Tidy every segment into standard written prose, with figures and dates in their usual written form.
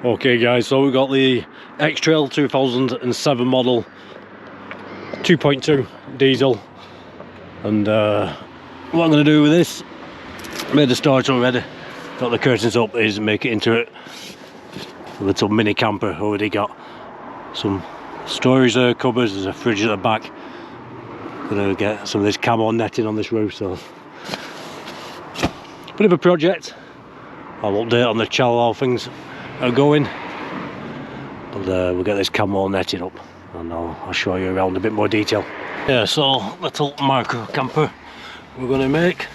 Okay guys, so we've got the Xtrail 2007 model 2.2 diesel, and what I'm going to do with this, made the start already, got the curtains up, is make it into a little mini camper. Already got some storage cupboards, there's a fridge at the back. Gonna get some of this camo netting on this roof, so bit of a project. I'll update on the channel how things are going, but we'll get this camo netting up and I'll show you around a bit more detail. Yeah, so little micro camper we're going to make.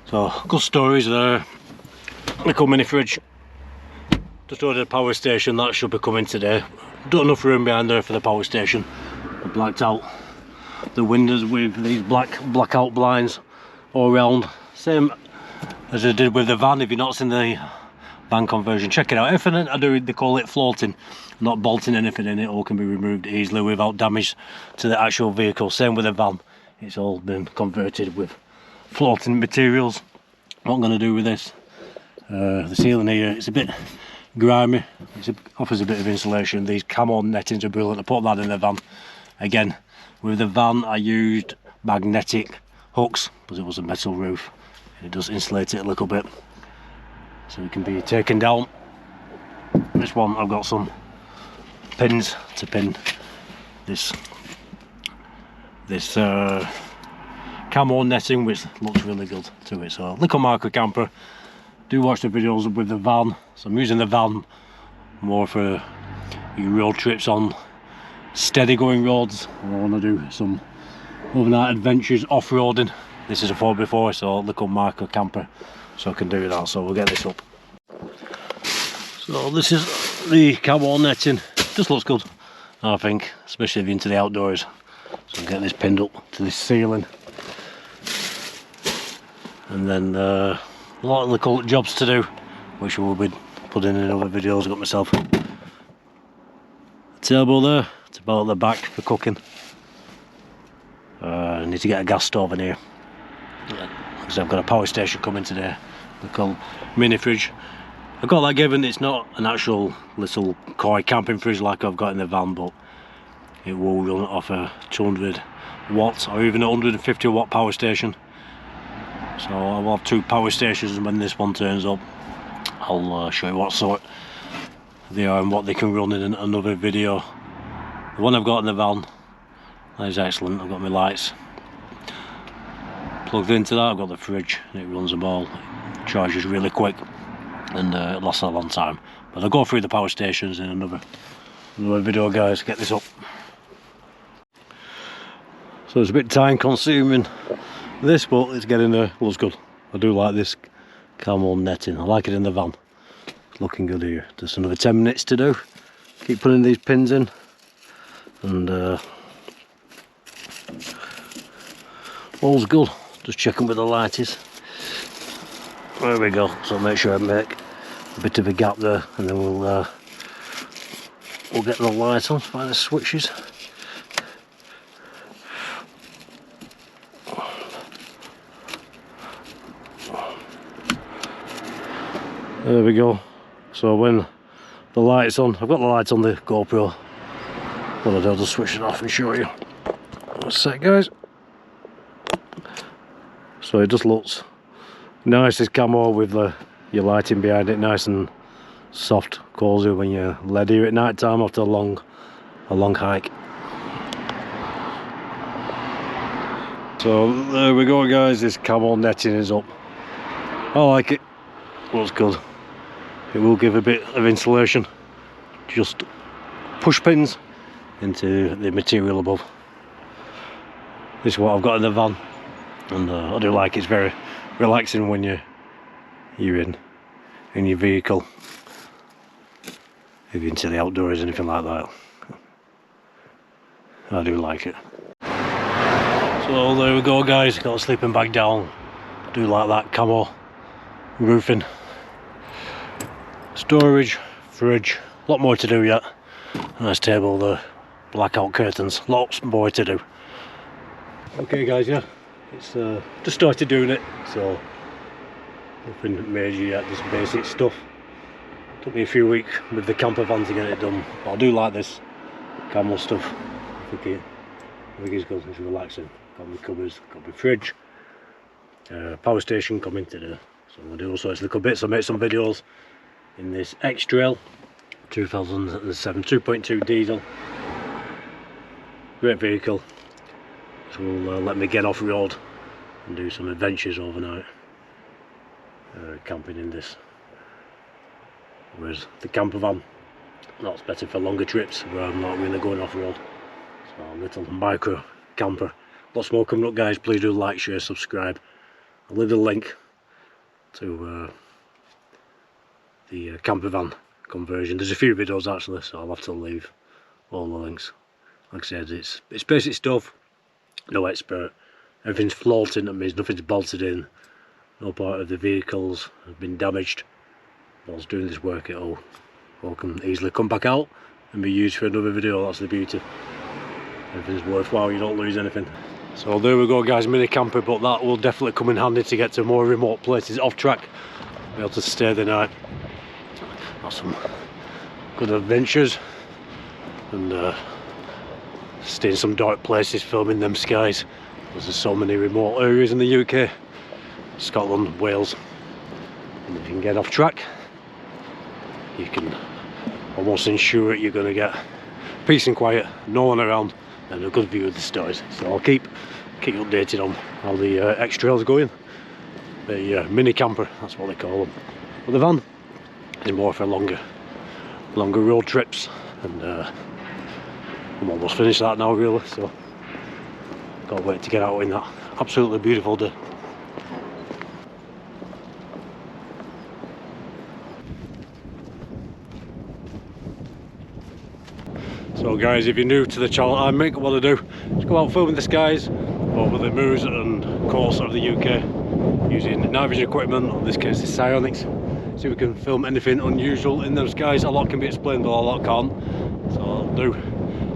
So good storage there, little mini fridge. Just ordered a power station, that should be coming today. Not enough room behind there for the power station. I blacked out the windows with these blackout blinds all around, same as I did with the van. If you've not seen the van conversion, check it out. Everything I do, they call it floating, not bolting anything in it. All can be removed easily without damage to the actual vehicle. Same with the van, it's all been converted with floating materials. What I'm going to do with this, the ceiling here, it's a bit grimy, it offers a bit of insulation. These camo nettings are brilliant. I put that in the van. Again, with the van I used magnetic hooks because it was a metal roof. It does insulate it a little bit, so it can be taken down. This one I've got some pins to pin this camo netting, which looks really good to it. So little micro camper. Do watch the videos with the van. So I'm using the van more for your road trips on steady going roads. I want to do some overnight adventures off-roading. This is a 4x4, so little micro camper, so I can do that. So we'll get this up. So this is the camo netting. Just looks good, I think, especially if you're into the outdoors. So I'll get this pinned up to this ceiling, and then a lot of little jobs to do, which we'll be putting in other videos. I've got myself a table there to bolt at the back for cooking. I need to get a gas stove in here, because I've got a power station coming today. Little mini fridge. I got that given. It's not an actual little koi camping fridge like I've got in the van, but it will run off a 200 watt or even a 150 watt power station. So I'll have two power stations, and when this one turns up I'll show you what sort they are and what they can run in another video. The one I've got in the van, that is excellent. I've got my lights plugged into that. I've got the fridge, it runs them all, it charges really quick, and it lasts a long time. But I'll go through the power stations in another video, guys. Get this up. So it's a bit time consuming this, but it's getting there. Looks good. I do like this camo netting. I like it in the van. It's looking good here. Just another 10 minutes to do. Keep putting these pins in, and all's good. Just checking where the light is. There we go. So make sure I make a bit of a gap there, and then we'll get the light on. Find the switches. There we go. So when the light's on, I've got the light on the GoPro. What I'll just switch it off and show you. One sec, guys. So it just looks nice, this camo with your lighting behind it, nice and soft, cosy when you're led here at night time after a long hike. So there we go, guys. This camo netting is up. I like it. Looks good. It will give a bit of insulation. Just push pins into the material above. This is what I've got in the van, and I do like it. It's very relaxing when you're in your vehicle, if you're into the outdoors, anything like that. I do like it. So there we go, guys. Got a sleeping bag down. I do like that camo roofing. Storage, fridge, a lot more to do yet. Nice table there, blackout curtains, lots more to do. Okay guys, yeah, it's just started doing it, so nothing major yet, just basic stuff. Took me a few weeks with the camper van to get it done, but I do like this camel stuff. I think it's good, it's relaxing. Got my cupboards, got my fridge, power station coming today, so we'll do all sorts of little bits. I made some videos in this Xtrail 2007 2.2 diesel, great vehicle, which will let me get off road and do some adventures overnight, camping in this. Whereas the camper van, that's better for longer trips where I'm not really going off road. So a little micro camper. Lots more coming up, guys. Please do like, share, subscribe. I'll leave the link to the camper van conversion. There's a few videos actually, so I'll have to leave all the links. Like I said, it's basic stuff, no expert. Everything's floating, that means nothing's bolted in. No part of the vehicles has been damaged. Whilst doing this work, it all can easily come back out and be used for another video. That's the beauty. Everything's worthwhile, you don't lose anything. So there we go, guys, mini camper, but that will definitely come in handy to get to more remote places off track, be able to stay the night, have some good adventures, and stay in some dark places filming them skies, because there's so many remote areas in the UK, Scotland, Wales, and if you can get off track, you can almost ensure you're going to get peace and quiet, no one around, and a good view of the stars. So I'll keep you updated on how the Xtrail's going. The mini camper, that's what they call them. But the van is more for longer road trips, and I'm almost finished that now really, so can't wait to get out in that absolutely beautiful day. So guys, if you're new to the channel, I make what I do is go out filming the skies over the moors and coasts of the UK using night vision equipment, in this case the Psionics. See if we can film anything unusual in those skies. A lot can be explained but a lot can't. So I'll do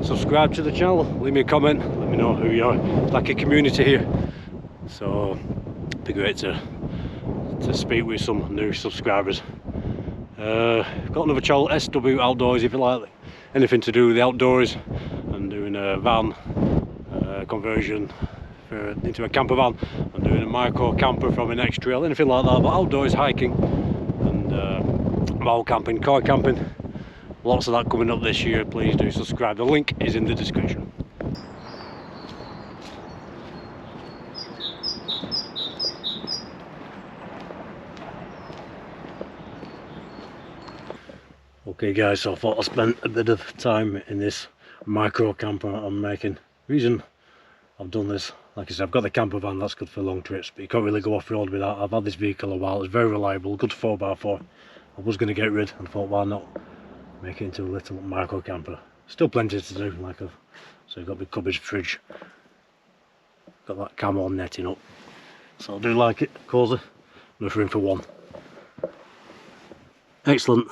subscribe to the channel, leave me a comment, let me know who you are. It's like a community here, so it'd be great to speak with some new subscribers. Got another channel, SW Outdoors, if you like anything to do with the outdoors, and doing a van conversion into a camper van, and doing a micro camper from an Xtrail, anything like that, but outdoors, hiking and mobile camping, car camping, lots of that coming up this year. Please do subscribe, the link is in the description. Okay guys, so I thought I'd spend a bit of time in this micro camper I'm making. The reason I've done this, like I said, I've got the camper van, that's good for long trips, but you can't really go off road with that. I've had this vehicle a while, it's very reliable, good 4x4. I was going to get rid and thought, why not make it into a little micro camper. Still plenty to do, so I've got my cupboard, fridge, got that camo netting up, so I do like it, cosy, enough room for one. Excellent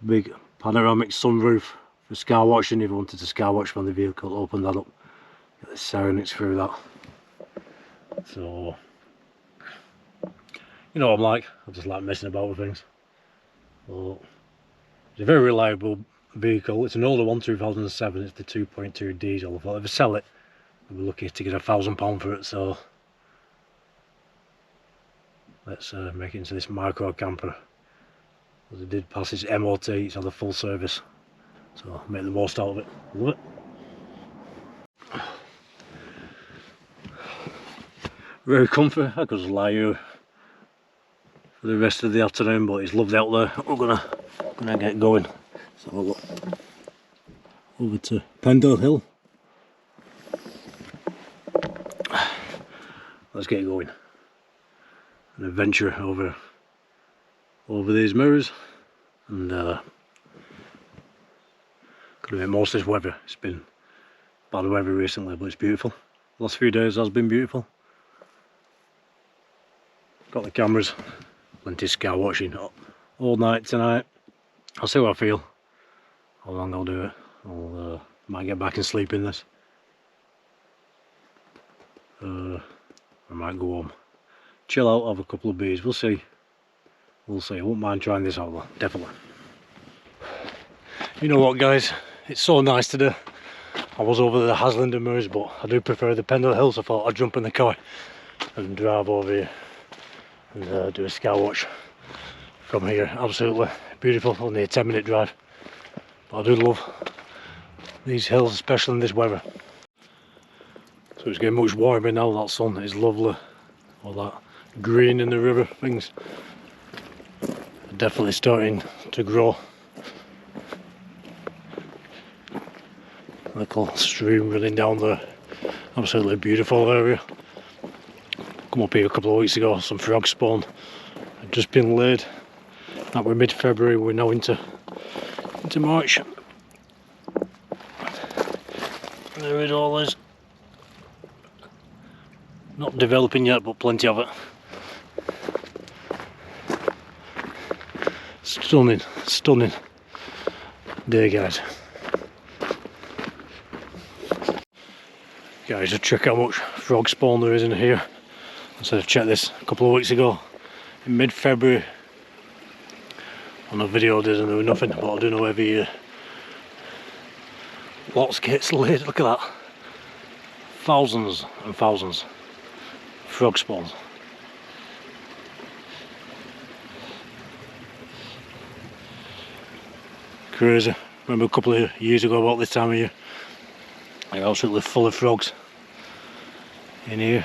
big panoramic sunroof for sky watching. If you wanted to sky watch from the vehicle, open that up, get the Psionics through that. So you know what I'm like, I just like messing about with things. But it's a very reliable vehicle. It's an older one, 2007, it's the 2.2 diesel. I thought if I sell it, I'll be lucky to get £1,000 for it, so let's make it into this micro camper. As it did pass its MOT, it's had a full service, so I'll make the most out of it. Love it. Very comfy. I could just lie here for the rest of the afternoon, but it's lovely out there. We're gonna get going. So I'll look over to Pendle Hill. Let's get going. An adventure over these moors, and gonna make most of this weather. It's been bad weather recently, but it's beautiful. The last few days has been beautiful. Got the cameras, plenty of sky watching all night tonight. I'll see how I feel, how long I'll do it. I'll might get back and sleep in this. I might go home, chill out, have a couple of beers, we'll see. We'll see. I wouldn't mind trying this out though, definitely. You know what guys, it's so nice today. I was over the Hasland and Mears, but I do prefer the Pendle Hills. I thought I'd jump in the car and drive over here and do a sky watch from here. Absolutely beautiful, only a 10-minute drive. But I do love these hills, especially in this weather. So it's getting much warmer now, that sun is lovely. All that green in the river, things are definitely starting to grow. Little stream running down there, absolutely beautiful area. Come up here a couple of weeks ago, some frog spawn had just been laid. That we're mid-February, we're now into March. There it all is. Not developing yet, but plenty of it. Stunning, stunning day guys. Guys, just check how much frog spawn there is in here. I said I checked this a couple of weeks ago in mid-February on a video I did and there was nothing, but I do know every year lots gets laid. Look at that, thousands and thousands of frog spawns. Crazy. Remember a couple of years ago about this time of year, they're absolutely full of frogs in here.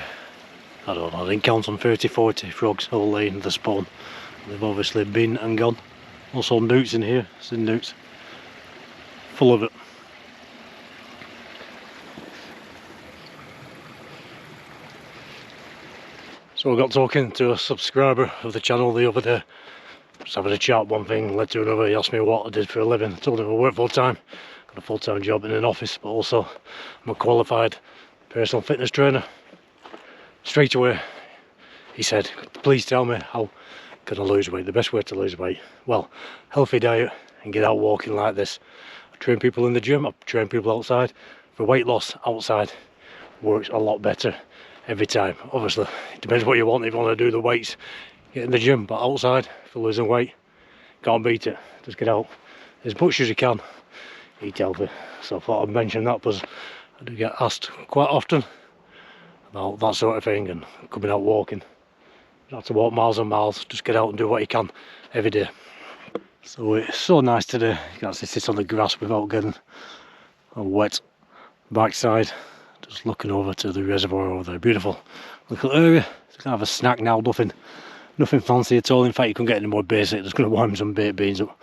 I don't know, I didn't count on 30-40 frogs all laying the spawn. They've obviously been and gone. Also newts in here, seen newts, full of it. So I got talking to a subscriber of the channel the other day, just having a chat, one thing led to another. He asked me what I did for a living. I told him I work full time, got a full-time job in an office, but also I'm a qualified personal fitness trainer. Straight away he said, please tell me how can I lose weight. The best way to lose weight, well, healthy diet and get out walking like this. I train people in the gym, I train people outside. For weight loss, outside works a lot better every time. Obviously it depends what you want. If you want to do the weights, get in the gym, but outside for losing weight, can't beat it. Just get out as much as you can, eat healthy. So I thought I'd mention that because I do get asked quite often about that sort of thing and coming out walking. You don't have to walk miles and miles, just get out and do what you can every day. So it's so nice today, you can actually sit on the grass without getting a wet backside. Just looking over to the reservoir over there, beautiful little area. Just gonna have a snack now, nothing fancy at all. In fact, you couldn't get any more basic. Just gonna warm some baked beans up.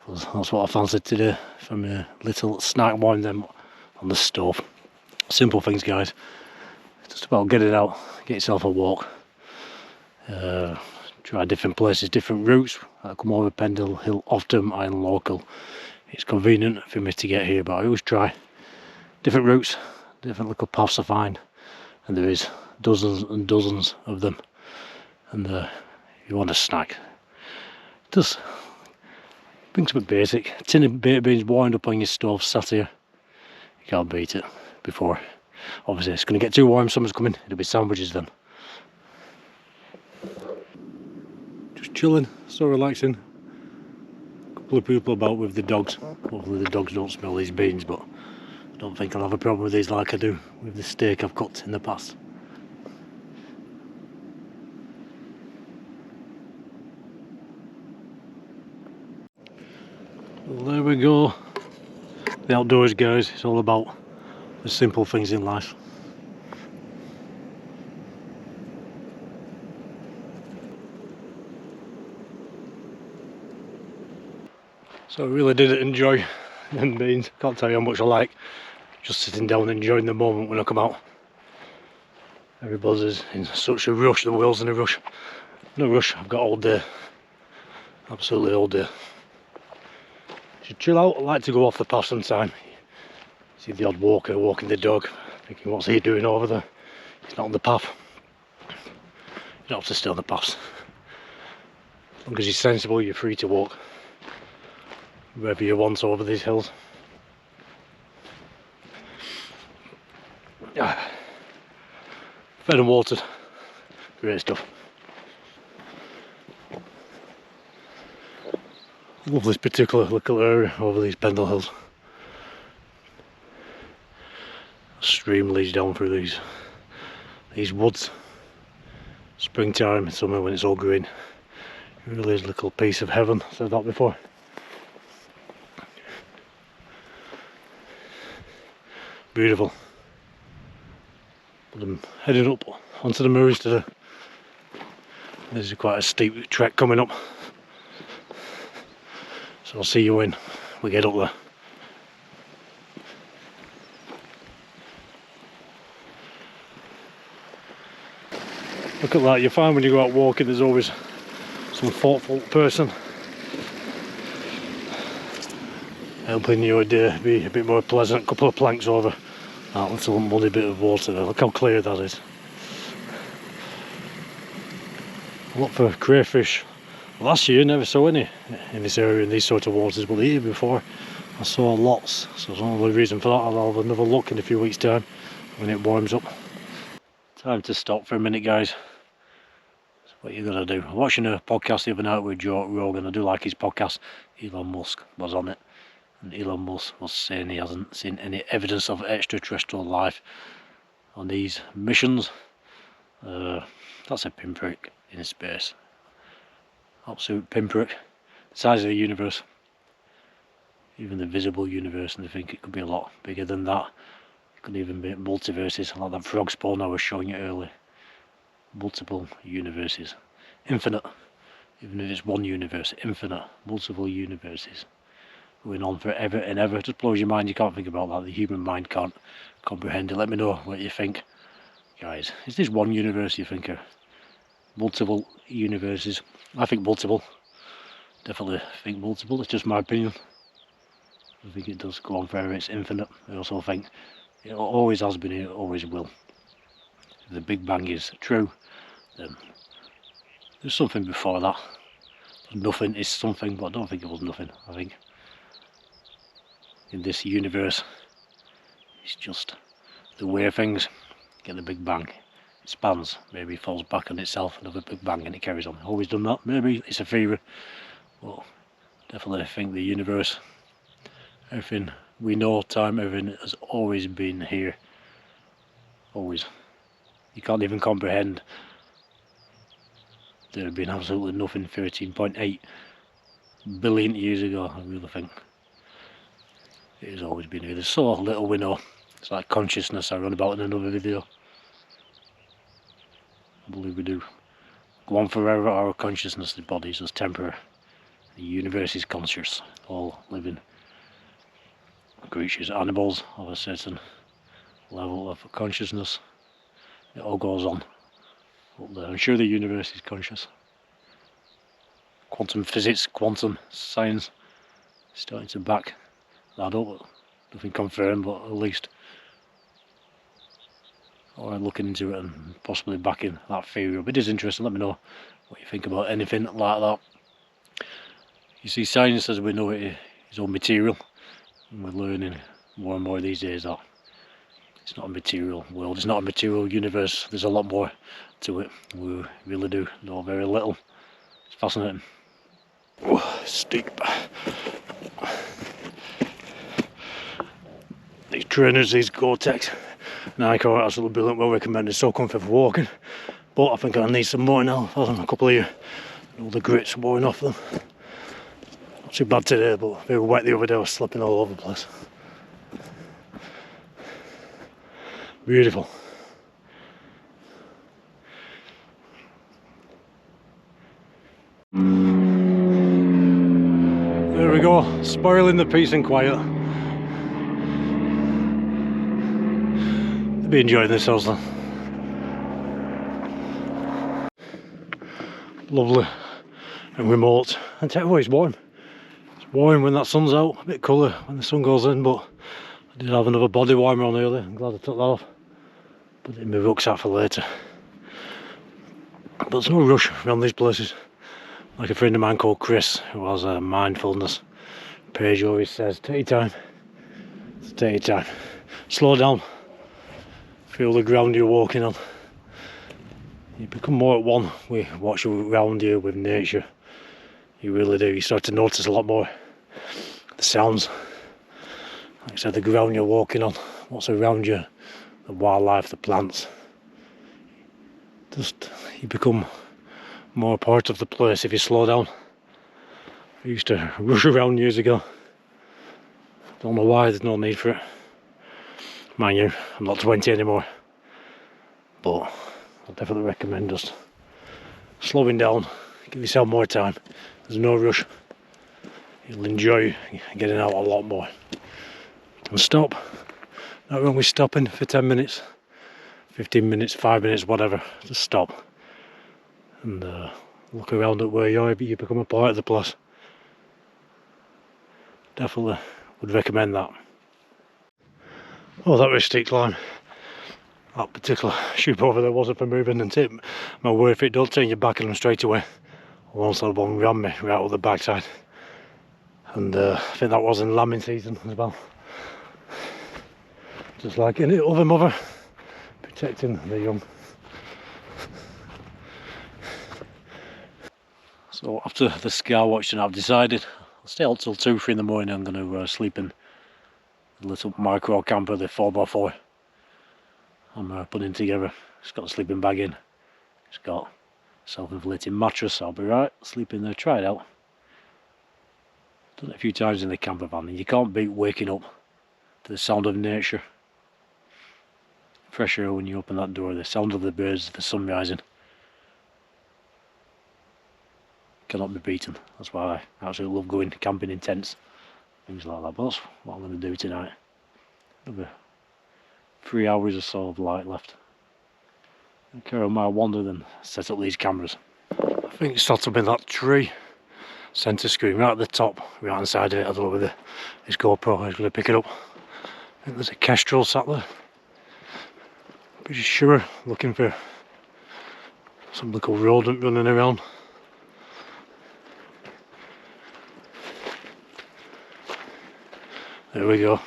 That's what I fancied today, from a little snack, warm them on the stove. Simple things guys. Just about get it out, get yourself a walk, try different places, different routes. I come over Pendle Hill often, I'm local. It's convenient for me to get here, but I always try different routes, different little paths I find, and there is dozens and dozens of them. And if you want a snack, just bring something basic. A tin of baked beans warmed up on your stove, sat here, you can't beat it. Before obviously it's going to get too warm, summer's coming, it'll be sandwiches then. Just chilling, so relaxing. A couple of people about with the dogs. Hopefully the dogs don't smell these beans, but I don't think I'll have a problem with these like I do with the steak I've cooked in the past. Well, there we go. The outdoors guys, it's all about the simple things in life. So I really did enjoy them beans. Can't tell you how much I like just sitting down and enjoying the moment when I come out. Everybody's in such a rush, the world's in a rush. No rush, I've got all day. Absolutely all day. Should chill out. I like to go off the path sometime. See the odd walker walking the dog, thinking what's he doing over there? He's not on the path. You don't have to stay on the paths. As long as you're sensible, you're free to walk wherever you want over these hills. Fed and watered, great stuff. Love this particular little area over these Pendle hills. A stream leads down through these woods. Springtime, summer when it's all green. It really is a little piece of heaven, I've said that before. Beautiful. But I'm heading up onto the moors today. This is quite a steep trek coming up. So I'll see you when we get up there. Look at that, you find when you go out walking there's always some thoughtful person helping your day be a bit more pleasant. A couple of planks over that little muddy bit of water there. Look how clear that is. I look for crayfish. Last year never saw any in this area in these sort of waters, but the year before I saw lots. So there's no reason for that. I'll have another look in a few weeks' time when it warms up. Time to stop for a minute, guys. That's what you're gonna do. I'm watching a podcast the other night with Joe Rogan. I do like his podcast. Elon Musk was on it, and Elon Musk was saying he hasn't seen any evidence of extraterrestrial life on these missions. That's a pinprick in space. Absolute pinprick. The size of the universe. Even the visible universe, and I think it could be a lot bigger than that. It could even be multiverses, like that frog spawn I was showing you earlier. Multiple universes. Infinite. Even if it's one universe, infinite. Multiple universes. Going on forever and ever. It just blows your mind. You can't think about that. The human mind can't comprehend it. Let me know what you think. Guys, is this one universe you think, or multiple universes? I think multiple. Definitely think multiple. It's just my opinion. I think it does go on forever. It's infinite. I also think it always has been here, always will. If the Big Bang is true, then there's something before that. Nothing is something, but I don't think it was nothing. I think in this universe, it's just the way of things. Get the Big Bang, it spans, maybe falls back on itself, another Big Bang, and it carries on. Always done that. Maybe it's a theory, but definitely think the universe, everything we know, time, everything has always been here. Always. You can't even comprehend there had been absolutely nothing 13.8 billion years ago. I really think it has always been here. There's so little we know. It's like consciousness I run about in another video. I believe we do go on forever. Our consciousness, the body is just temporary. The universe is conscious. All living creatures, animals of a certain level of consciousness. It all goes on up there. I'm sure the universe is conscious. Quantum physics, quantum science starting to back that up. Nothing confirmed, but at least or looking into it and possibly backing that theory up. It is interesting. Let me know what you think about anything like that. You see, science as we know it is all material, and we're learning more and more these days that it's not a material world, it's not a material universe. There's a lot more to it. We really do know very little. It's fascinating. Oh, steep. These trainers, these Gore-Tex Nike are absolutely brilliant, well recommended, so comfy for walking. But I think I need some more now. I've had a couple of years, all the grit's worn off them. Not too bad today, but very wet the other day. I was slipping all over the place. Beautiful. There we go, spoiling the peace and quiet. Be enjoying this also. Lovely and remote, and oh, it's warm. It's warm when that sun's out, a bit cooler when the sun goes in, but I did have another body warmer on earlier. I'm glad I took that off. Put it in my rucksack for later. But there's no rush around these places. Like a friend of mine called Chris, who has a mindfulness page, always says, take your time. Take your time. Slow down. Feel the ground you're walking on. You become more at one with what's around you, with nature. You really do. You start to notice a lot more the sounds. Like I said, the ground you're walking on, what's around you, the wildlife, the plants. Just, you become more part of the place if you slow down. I used to rush around years ago. Don't know why, there's no need for it. Mind you, I'm not 20 anymore. But I definitely recommend just slowing down, give yourself more time. There's no rush. You'll enjoy getting out a lot more. And stop. Not only stopping for 10 minutes, 15 minutes, 5 minutes, whatever. Just stop. And look around at where you are, but you become a part of the place. Definitely would recommend that. Oh, that was a steep climb. That particular chute over there wasn't for moving, and take my word for it, don't turn your back on them straight away. Once that one ran me right up the backside. And I think that was in lambing season as well. Just like any other mother, protecting the young. So after the scar watching, I've decided I'll stay out till 2, 3 in the morning. I'm going to sleep in the little Microcamper, the 4x4. I'm putting together. It's got a sleeping bag in. It's got a self-inflating mattress. I'll be right, sleep in there, try it out. Done it a few times in the camper van, and you can't beat waking up to the sound of nature. Fresh air when you open that door, the sound of the birds, the sun rising. Cannot be beaten. That's why I absolutely love going camping in tents, things like that. But that's what I'm going to do tonight. Another 3 hours or so of light left. I'll carry on my wander, then set up these cameras. I think it's set up in that tree, centre screen, right at the top, right hand side of it. I don't know whether this GoPro is going to pick it up. I think there's a Kestrel sat there. Pretty sure, looking for some little rodent running around. There we go.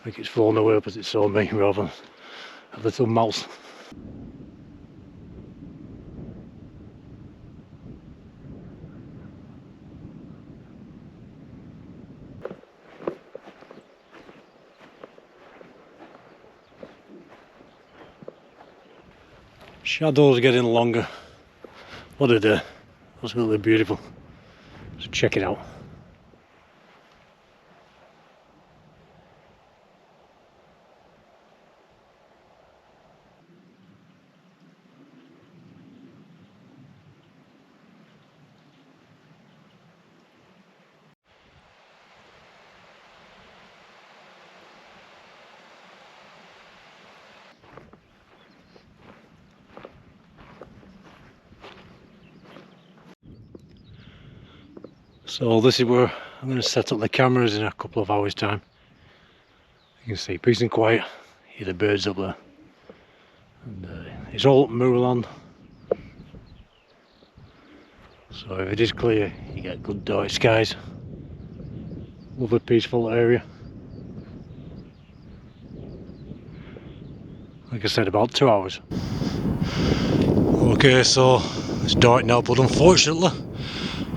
I think it's flown away because it saw me rather than a little mouse. Shadows getting longer. What a day. Absolutely beautiful. So check it out. So this is where I'm going to set up the cameras in a couple of hours time. You can see peace and quiet, hear the birds up there. And it's all moorland. So if it is clear, you get good dark skies. Lovely peaceful area. Like I said, about 2 hours. Okay, so it's dark now, but unfortunately,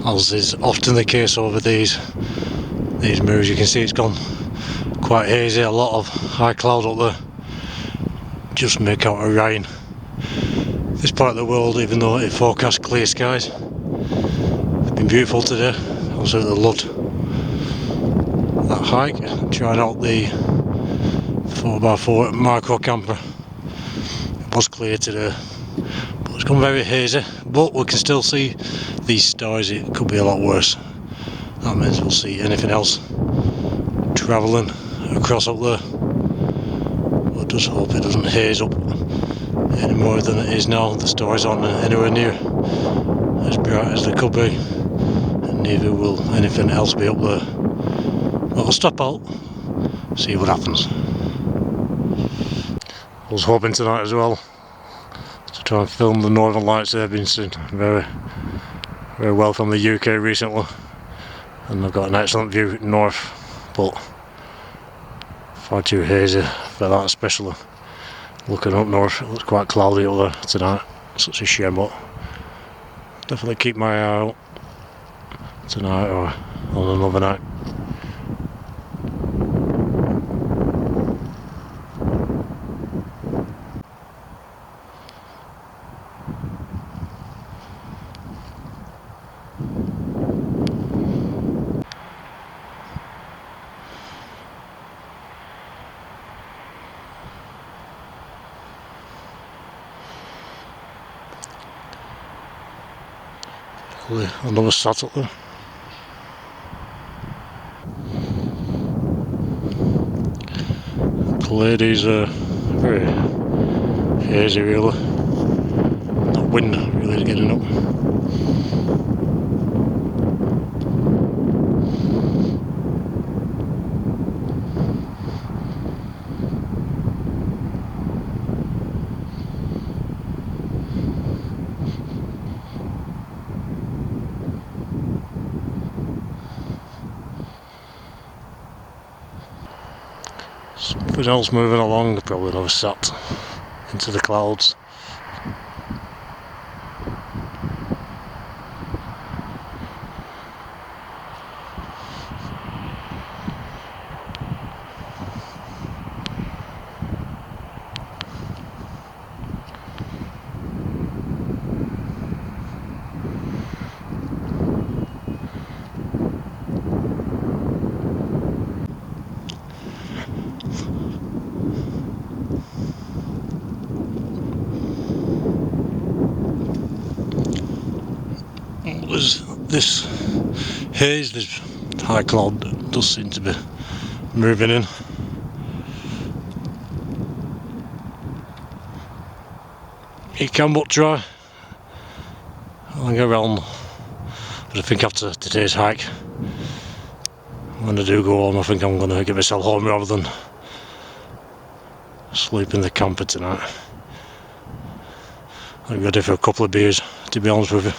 as is often the case over these mirrors, you can see it's gone quite hazy, a lot of high cloud up there. Just make out a rain. This part of the world, even though it forecast clear skies, it's been beautiful today. Absolutely loved that hike, trying out the 4x4 Microcamper. It was clear today, but it's gone very hazy, but we can still see these stars. It could be a lot worse. That means we'll see anything else travelling across up there. But just hope it doesn't haze up any more than it is now. The stars aren't anywhere near as bright as they could be, and neither will anything else be up there. But I'll stop out, see what happens. I was hoping tonight as well to try and film the Northern Lights. They've been seen very well from the UK recently, and I've got an excellent view north, but far too hazy for that, especially looking up north. It looks quite cloudy up there tonight. Such a shame, but definitely keep my eye out tonight or on another night. Another sat up there. The ladies are very hazy really. The wind really is getting up. Something else moving along, probably another sat into the clouds. There's this haze, this high cloud that does seem to be moving in. You can but try. I'll go around, but I think after today's hike, when I do go home, I think I'm going to get myself home rather than sleep in the camper tonight. I'm ready for a couple of beers, to be honest with you.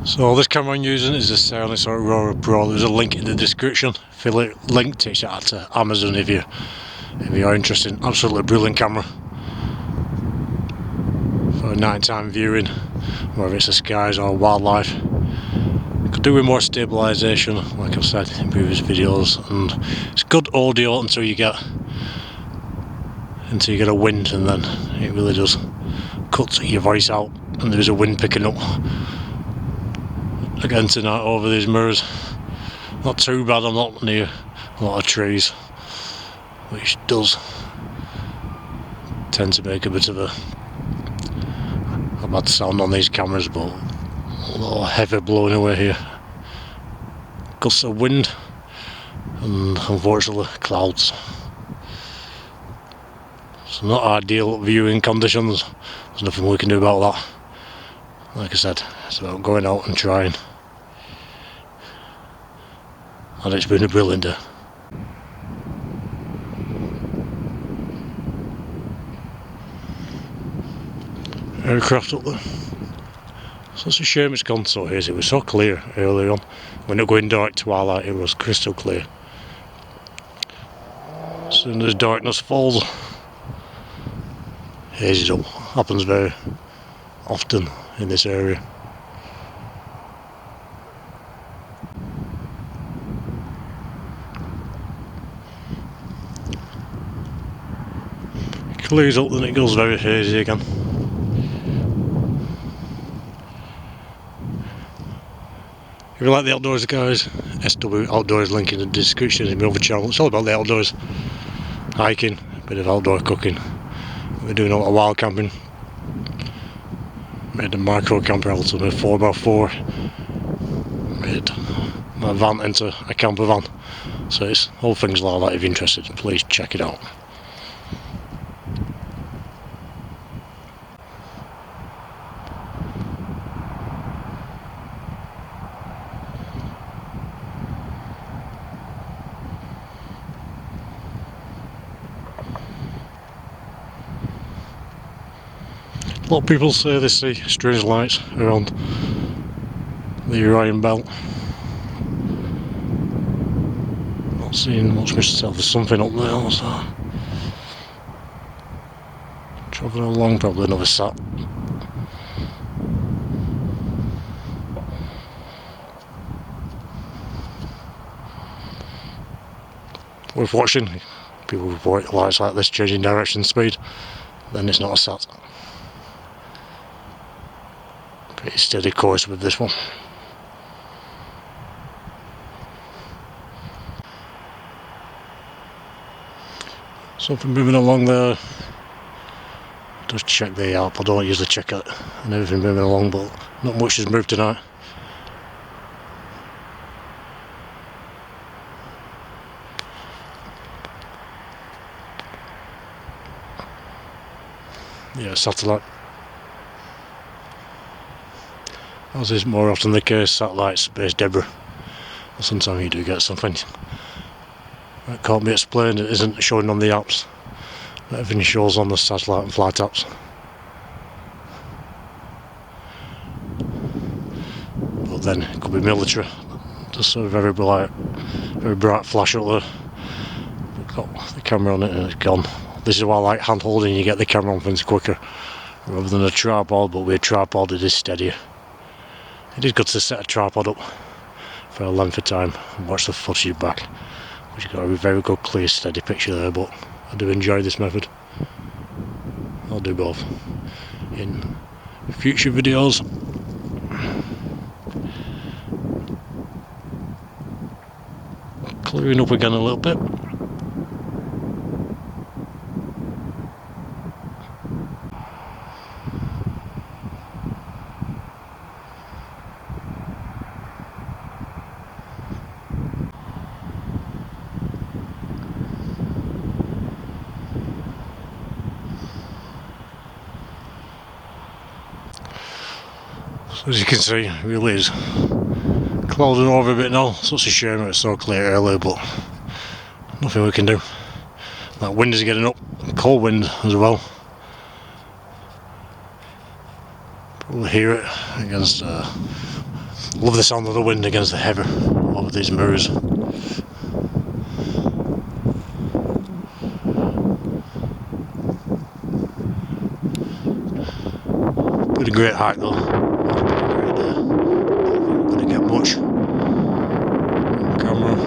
So this camera I'm using is a Sony Aurora Pro. There's a link in the description. Affiliate link takes you out to Amazon if you're interested. Absolutely brilliant camera for nighttime viewing, whether it's the skies or wildlife. Could do with more stabilisation, like I've said in previous videos, and it's good audio until you get a wind, and then it really does cut your voice out, and there's a wind picking up. Again tonight over these mirrors, not too bad. I'm not near a lot of trees, which does tend to make a bit of a bad sound on these cameras, but a lot of heavy blowing away here, gusts of wind, and unfortunately clouds. So not ideal viewing conditions. There's nothing we can do about that. Like I said, it's about going out and trying. And it's been a brilliant day. Aircraft up there. So it's a shame it's gone so hazy. It was so clear earlier on. When it going dark twilight, it was crystal clear. As soon as darkness falls, hazy up. Happens very often in this area. It clears up, then it goes very hazy again. If you like the outdoors, guys, SW Outdoors, link in the description in my other channel. It's all about the outdoors, hiking, a bit of outdoor cooking. We're doing a lot of wild camping. Made a Microcamper out of a 4x4. Made my van into a camper van. So it's all things like that. If you're interested, please check it out. A lot of people say they see strange lights around the Orion belt. Not seeing much myself. There's something up there also. Travelling along, probably another sat. Worth watching. People report lights like this changing direction speed, then it's not a sat. Pretty steady course with this one. Something moving along there. Just check the Alp. I don't usually check it and everything moving along, but not much has moved tonight. Yeah, satellite. As is more often the case, satellite space debris. Sometimes you do get something that can't be explained, it isn't showing on the apps. Everything shows on the satellite and flight apps. But then it could be military. Just a very bright flash up there. We've got the camera on it and it's gone. This is why I like hand holding, you get the camera on things quicker rather than a tripod, but with a tripod it is steadier. It is good to set a tripod up for a length of time and watch the footage back, which has got a very good clear steady picture there, but I do enjoy this method. I'll do both in future videos. Clearing up again a little bit. So as you can see, it really is clouding over a bit now. Such a shame it was so clear earlier, but nothing we can do. That wind is getting up, cold wind as well. Probably hear it against. Love the sound of the wind against the heather over these mirrors. Pretty great hike though. Much camera,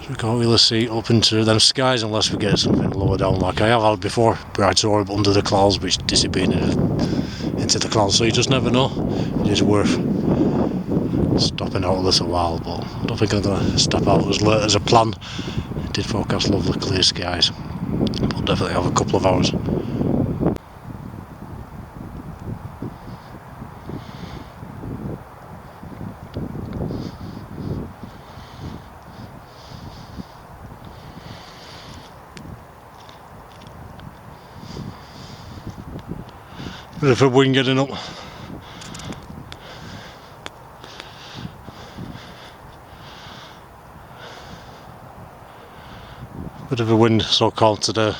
so we can't really see up into them skies unless we get something lower down like I have had before, bright orb under the clouds which disappeared into the clouds, so you just never know. It is worth stopping out of this a while, but I don't think I'm going to step out as late as a plan. It did forecast lovely clear skies, but definitely have a couple of hours. Bit of a wind getting up. Bit of a wind, so cold today.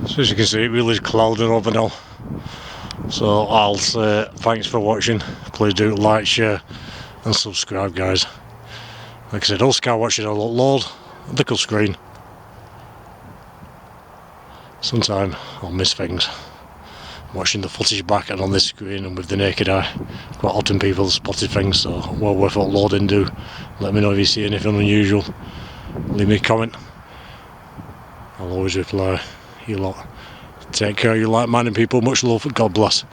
So as you can see, it really is clouding over now. So I'll say thanks for watching. Please do like, share and subscribe, guys. Like I said, all sky watching a load, a little screen. Sometimes I'll miss things. Watching the footage back and on this screen and with the naked eye. Quite often people spotted things, so well worth uploading. Do let me know if you see anything unusual. Leave me a comment. I'll always reply. You lot. Take care, you like-minded people. Much love. God bless.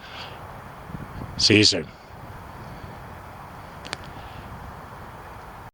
See you soon.